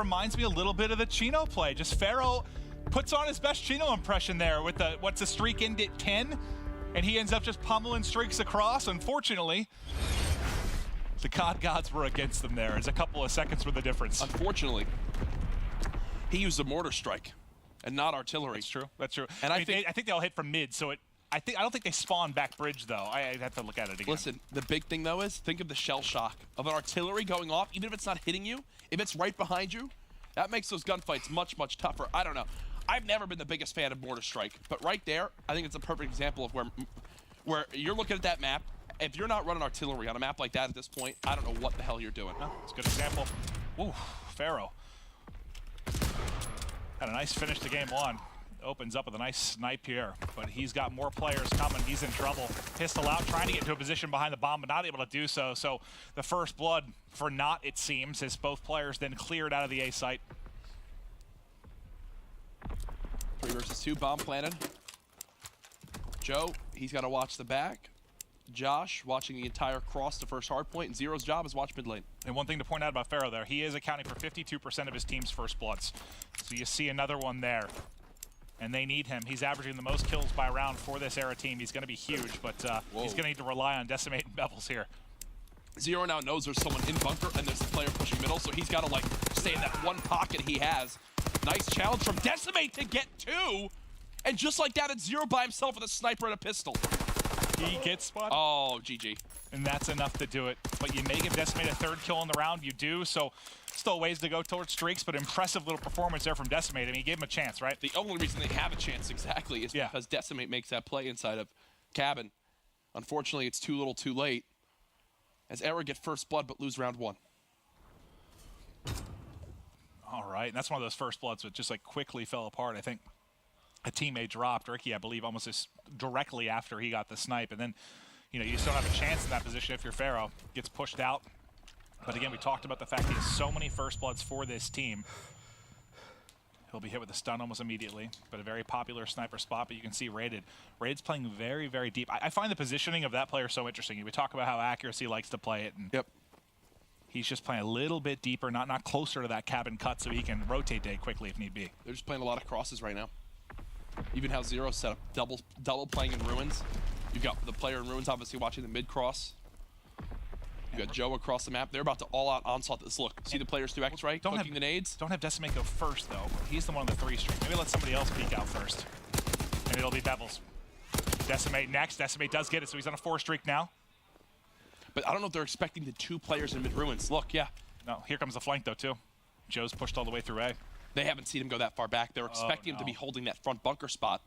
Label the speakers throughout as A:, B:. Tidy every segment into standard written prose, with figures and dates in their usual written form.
A: Reminds me a little bit of the Chino play. Just Pharaoh puts on his best Chino impression there with the what's the streak end at 10, and he ends up just pummeling streaks across. Unfortunately, the COD gods were against them there. It's a couple of seconds were the difference.
B: Unfortunately, he used a mortar strike and not artillery.
A: That's true. That's true.
B: And I think
A: they all hit from mid, so I don't think they spawn back bridge though. I'd have to look at it again.
B: Listen, the big thing though is think of the shell shock of an artillery going off, even if it's not hitting you, if it's right behind you, that makes those gunfights much, much tougher. I don't know. I've never been the biggest fan of mortar strike, but right there, I think it's a perfect example of where you're looking at that map. If you're not running artillery on a map like that at this point, I don't know what the hell you're doing.
A: Oh, it's a good example. Ooh, Pharaoh had a nice finish to game one. Opens up with a nice snipe here, but he's got more players coming. He's in trouble. Pistol out, trying to get into a position behind the bomb, but not able to do so. So the first blood for Not, it seems, as both players then cleared out of the A site.
B: 3 versus 2, bomb planted. Joe, he's got to watch the back. Josh watching the entire cross to first hard point, and Zero's job is watch mid lane.
A: And one thing to point out about Pharaoh there, he is accounting for 52% of his team's first bloods. So you see another one there. And they need him. He's averaging the most kills by round for this ERA team. He's going to be huge, but he's going to need to rely on Decimate and Bevels here.
B: Zero now knows there's someone in bunker and there's a player pushing middle, so he's got to like stay in that one pocket he has. Nice challenge from Decimate to get 2. And just like that, it's Zero by himself with a sniper and a pistol.
A: He gets spotted.
B: Oh, GG.
A: And that's enough to do it. But you may give Decimate a 3rd kill in the round. You do, so still ways to go towards streaks, but impressive little performance there from Decimate. I mean, he gave him a chance, right?
B: The only reason they have a chance exactly is because Decimate makes that play inside of Cabin. Unfortunately, it's too little too late. As eRa get first blood, but lose round 1.
A: All right, and that's one of those first bloods that just like quickly fell apart. I think a teammate dropped, Ricky, I believe, almost just directly after he got the snipe. And then, you know, you still have a chance in that position if you're Pharaoh. Gets pushed out. But again, we talked about the fact he has so many first bloods for this team. He'll be hit with a stun almost immediately, but a very popular sniper spot. But you can see Raided. Raid's playing very, very deep. I find the positioning of that player so interesting. We talk about how accuracy likes to play it. And he's just playing a little bit deeper, not closer to that cabin cut, so he can rotate day quickly if need be.
B: They're just playing a lot of crosses right now. Even how Zero set up double playing in Ruins. You've got the player in Ruins obviously watching the mid cross. You got Joe across the map. They're about to all-out onslaught this. Look, see the players through X, right? Cooking the nades.
A: Don't have Decimate go first, though. He's the one on the 3 streak. Maybe let somebody else peek out first. And it'll be Bevels. Decimate next. Decimate does get it, so he's on a 4 streak now.
B: But I don't know if they're expecting the 2 players in mid-Ruins. Look, yeah.
A: No, here comes the flank, though, too. Joe's pushed all the way through A.
B: They haven't seen him go that far back. They're expecting him to be holding that front bunker spot.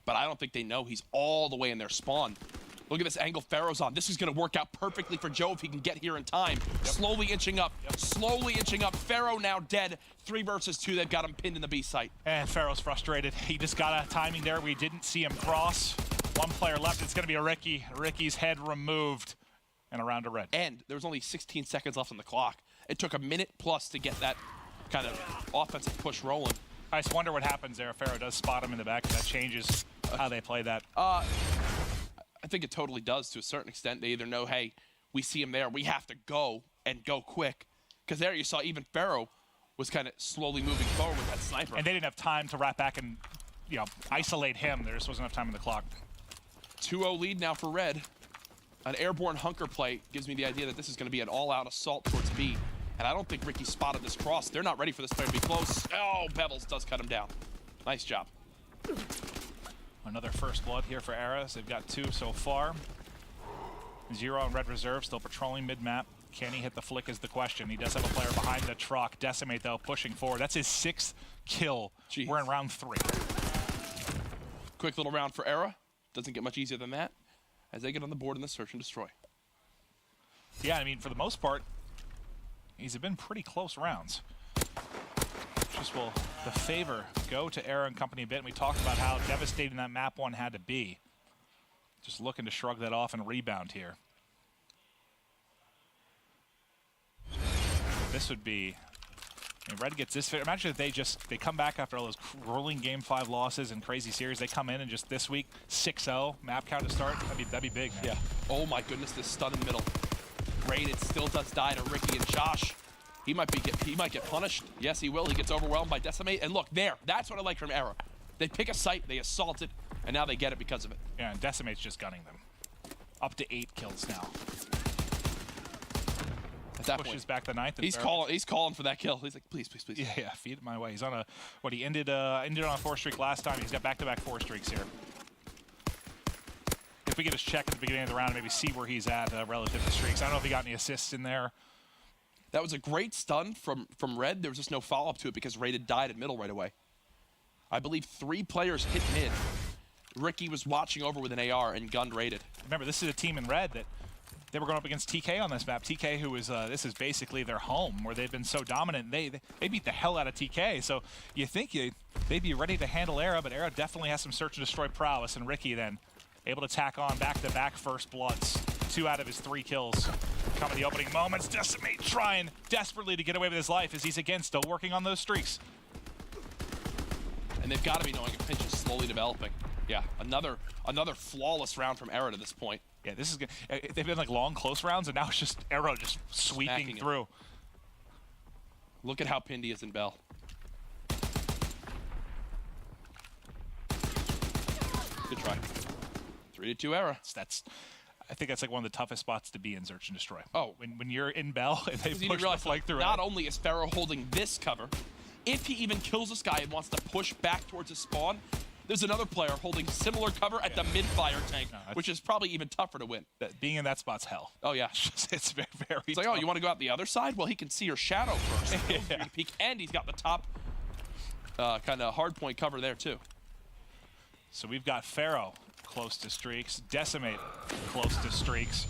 B: But I don't think they know he's all the way in their spawn. Look at this angle Pharaoh's on. This is going to work out perfectly for Joe if he can get here in time. Slowly inching up. Slowly inching up. Pharaoh now dead. 3 versus 2. They've got him pinned in the B site.
A: And Pharaoh's frustrated. He just got a timing there. We didn't see him cross. 1 player left. It's going to be a Ricky. Ricky's head removed. And a round of red.
B: And there was only 16 seconds left on the clock. It took a minute plus to get that kind of offensive push rolling.
A: I just wonder what happens there if Pharaoh does spot him in the back. And that changes how they play that.
B: I think it totally does to a certain extent. They either know, hey, we see him there, we have to go and go quick. Because there you saw even Pharaoh was kind of slowly moving forward with that sniper.
A: And they didn't have time to wrap back and, you know, isolate him. There just wasn't enough time on the clock.
B: 2-0 lead now for Red. An airborne hunker play gives me the idea that this is going to be an all-out assault towards B. And I don't think Ricky spotted this cross. They're not ready for this player to be close. Oh, Bevels does cut him down. Nice job.
A: Another first blood here for eRa. They've got 2 so far. Zero on red reserve, still patrolling mid-map. Can he hit the flick is the question. He does have a player behind the truck. Decimate, though, pushing forward. That's his 6th kill. Jeez. We're in round 3.
B: Quick little round for eRa. Doesn't get much easier than that as they get on the board in the search and destroy.
A: Yeah, I mean, for the most part, these have been pretty close rounds. Just will the favor go to eRa and company a bit. And we talked about how devastating that map 1 had to be. Just looking to shrug that off and rebound here. This would be, I mean, Red gets this fit. Imagine if they come back after all those rolling game 5 losses and crazy series. They come in and just this week 6-0 map count to start. That'd be big, man.
B: Yeah. Oh my goodness, this stun in the middle. Raided still does die to Ricky and Josh. He might get punished. Yes, he will. He gets overwhelmed by Decimate. And look, that's what I like from eRa. They pick a site, they assault it, and now they get it because of it.
A: Yeah, and Decimate's just gunning them. Up to 8 kills now.
B: At that
A: Pushes
B: point,
A: back the 9th.
B: he's calling for that kill. He's like, please, please, please.
A: Yeah, feed it my way. He's on a, what, he ended on a 4 streak last time. He's got back-to-back 4 streaks here. If we get his check at the beginning of the round, maybe see where he's at relative to streaks. I don't know if he got any assists in there.
B: That was a great stun from Red. There was just no follow-up to it because Rated died at middle right away. I believe 3 players hit mid. Ricky was watching over with an AR and gunned Rated.
A: Remember, this is a team in red that they were going up against TK on this map. TK, who is this is basically their home, where they've been so dominant. They beat the hell out of TK. So you think they'd be ready to handle eRa, but eRa definitely has some search and destroy prowess. And Ricky then able to tack on back-to-back first bloods. 2 out of his 3 kills come in the opening moments. Decimate trying desperately to get away with his life as he's again still working on those streaks.
B: And they've got to be knowing a pinch is slowly developing. Yeah, another flawless round from eRa to this point.
A: Yeah, this is good. They've been like long, close rounds, and now it's just eRa just sweeping through.
B: Look at how pinned he is in Bell. Good try. 3-2 eRa.
A: I think that's like one of the toughest spots to be in Search and Destroy.
B: Oh,
A: when you're in Bell and they push the flank through.
B: Not only is Pharaoh holding this cover, if he even kills this guy and wants to push back towards his spawn, there's another player holding similar cover at the mid-fire tank, which is probably even tougher to win.
A: Being in that spot's hell.
B: Oh, yeah.
A: It's very, very
B: It's like,
A: tough.
B: oh, you want to go out the other side? Well, he can see your shadow first.
A: Yeah.
B: Peek, and he's got the top kind of hard point cover there, too.
A: So we've got Pharaoh close to streaks, Decimate close to streaks.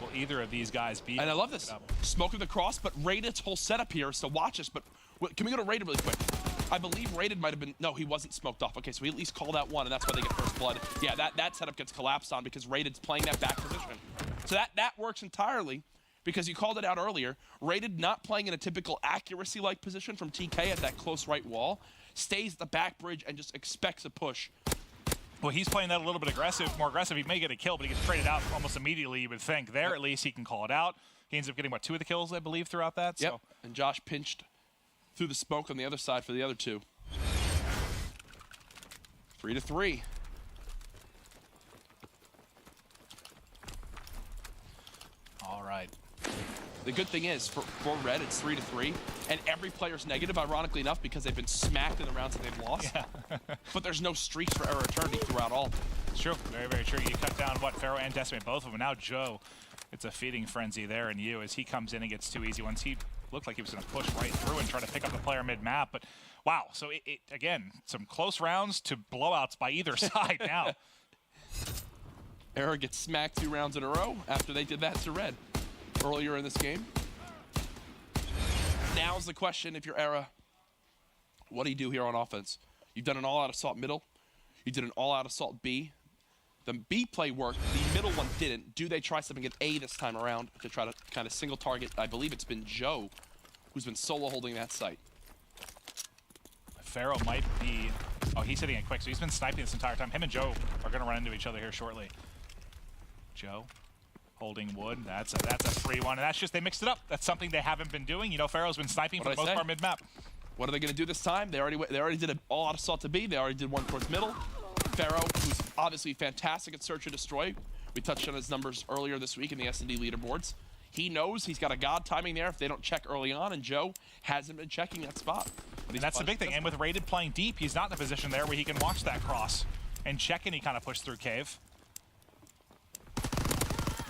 A: Will either of these guys be?
B: And I love this. Smoke with the cross, but Raided's whole setup here is to watch us. But can we go to Raided really quick? I believe Raided might have been, no, he wasn't smoked off. Okay, so we at least called out one, and that's why they get first blood. Yeah, that setup gets collapsed on because Raided's playing that back position. So that works entirely because you called it out earlier. Raided not playing in a typical accuracy-like position from TK at that close right wall, stays at the back bridge and just expects a push.
A: Well, he's playing that a little bit more aggressive. He may get a kill, but he gets traded out almost immediately, you would think. There, at least, he can call it out. He ends up getting, what, 2 of the kills, I believe, throughout that?
B: Yep,
A: So.
B: and Josh pinched through the smoke on the other side for the other 2. 3-3.
A: All right.
B: The good thing is, for Red, it's 3-3, and every player's negative, ironically enough, because they've been smacked in the rounds that they've lost.
A: Yeah.
B: But there's no streaks for eRa Eternity throughout all.
A: It's true. Very, very true. You cut down, what, Pharaoh and Decimate, both of them. Now Joe, it's a feeding frenzy there in you as he comes in and gets 2 easy ones. He looked like he was going to push right through and try to pick up the player mid-map, but wow. So, again, some close rounds to blowouts by either side now.
B: eRa gets smacked 2 rounds in a row after they did that to Red earlier in this game. Now's the question, if you're eRa, what do you do here on offense? You've done an all-out assault middle. You did an all-out assault B. The B play worked. The middle one didn't. Do they try something at A this time around to try to kind of single target? I believe it's been Joe who's been solo holding that site.
A: Pharaoh might be... Oh, he's hitting it quick, so he's been sniping this entire time. Him and Joe are going to run into each other here shortly. Joe holding wood. That's a free one. And that's just, they mixed it up. That's something they haven't been doing. You know, Pharaoh's been sniping for the most part mid-map.
B: What are they going to do this time? They already did an all-out assault to B. They already did one towards middle. Pharaoh, who's obviously fantastic at search and destroy. We touched on his numbers earlier this week in the S&D leaderboards. He knows he's got a god timing there if they don't check early on, and Joe hasn't been checking that spot.
A: And that's the big thing. And with Rated playing deep, he's not in a position there where he can watch that cross and check, and he kind of pushed through cave.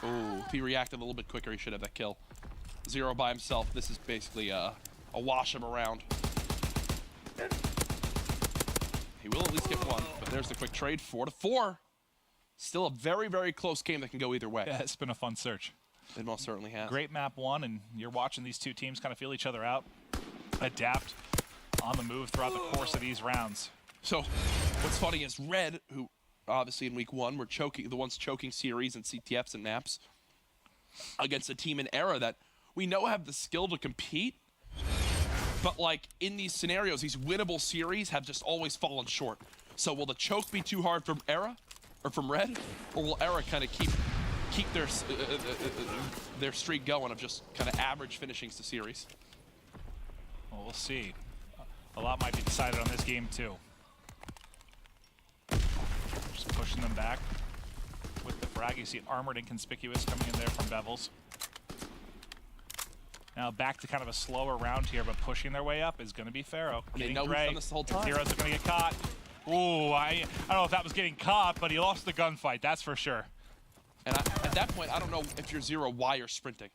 B: Oh, if he reacted a little bit quicker, he should have that kill. 0 by himself. This is basically a wash him around. He will at least get 1, but there's the quick trade. 4-4. Still a very, very close game that can go either way.
A: Yeah, it's been a fun search.
B: It most certainly has.
A: Great map 1, and you're watching these 2 teams kind of feel each other out, adapt on the move throughout the course of these rounds.
B: So what's funny is Red, who obviously in week 1 were the ones choking series and CTFs and maps against a team in eRa that we know have the skill to compete, but like in these scenarios, these winnable series have just always fallen short. So will the choke be too hard from eRa or from Red, or will eRa kind of keep their streak going of just kind of average finishings to series.
A: Well, we'll see. A lot might be decided on this game too. Just pushing them back with the frag. You see Armored Inconspicuous coming in there from Bevels. Now back to kind of a slower round here, but pushing their way up is going to be Pharaoh.
B: They know who's done this the whole time.
A: Heroes are going to get caught. Ooh, I don't know if that was getting caught, but he lost the gunfight, that's for sure.
B: And at that point, I don't know if you're Zero, why you're sprinting.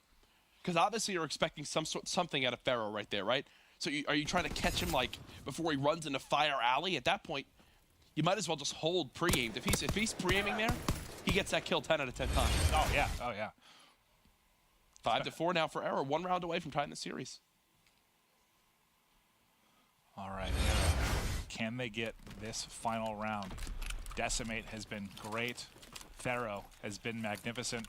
B: Because obviously you're expecting something out of Pharaoh right there, right? So are you trying to catch him like before he runs into Fire Alley? At that point, you might as well just hold pre-aimed. If he's pre-aiming there, he gets that kill 10 out of 10 times.
A: Oh yeah, oh yeah.
B: 5-4 now for eRa, 1 round away from tying the series.
A: All right, can they get this final round? Decimate has been great. Pharaoh has been magnificent.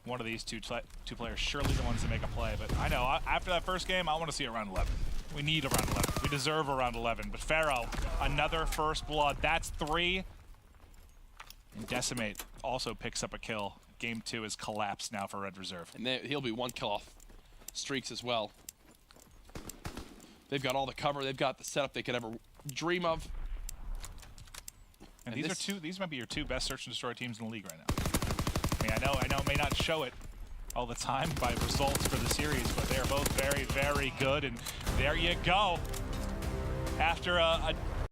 A: One of these two players, surely the ones to make a play. But I know, after that first game, I want to see a round 11. We need a round 11. We deserve a round 11. But Pharaoh, another first blood. That's 3. And Decimate also picks up a kill. Game 2 is collapsed now for Red Reserve.
B: And he'll be 1 kill off streaks as well. They've got all the cover. They've got the setup they could ever dream of.
A: And these might be your 2 best search and destroy teams in the league right now. I mean, I know it may not show it all the time by results for the series, but they are both very, very good. And there you go. After a